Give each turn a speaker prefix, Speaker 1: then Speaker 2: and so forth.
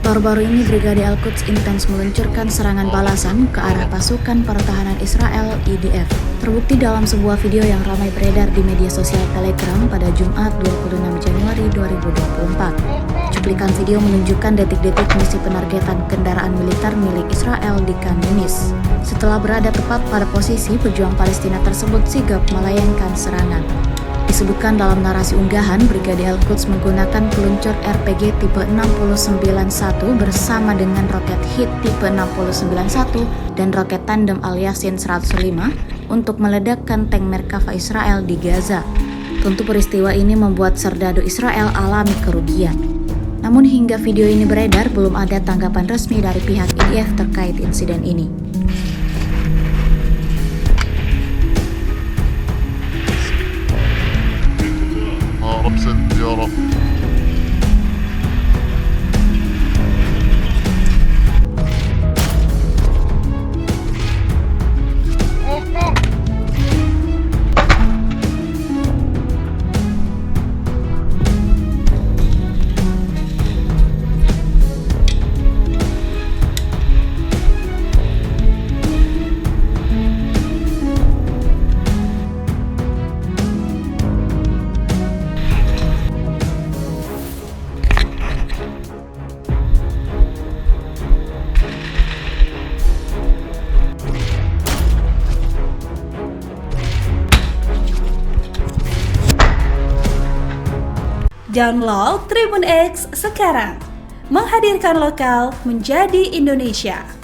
Speaker 1: Baru-baru ini Brigade Al-Quds intens meluncurkan serangan balasan ke arah pasukan pertahanan Israel IDF. Terbukti dalam sebuah video yang ramai beredar di media sosial Telegram pada Jumat 26 Januari 2024. Cuplikan video menunjukkan detik-detik misi penargetan kendaraan militer milik Israel di Khan Yunis. Setelah berada tepat pada posisi, pejuang Palestina tersebut sigap melayangkan serangan. Disebutkan dalam narasi unggahan, Brigade Al-Quds menggunakan peluncur RPG tipe 691 bersama dengan roket HIT tipe 691 dan roket tandem Al-Yasin 105 untuk meledakkan tank Merkava Israel di Gaza. Tentu peristiwa ini membuat serdadu Israel alami kerugian. Namun hingga video ini beredar, belum ada tanggapan resmi dari pihak IDF terkait insiden ini.
Speaker 2: يا رب.
Speaker 3: Download Tribun X sekarang, menghadirkan lokal menjadi Indonesia.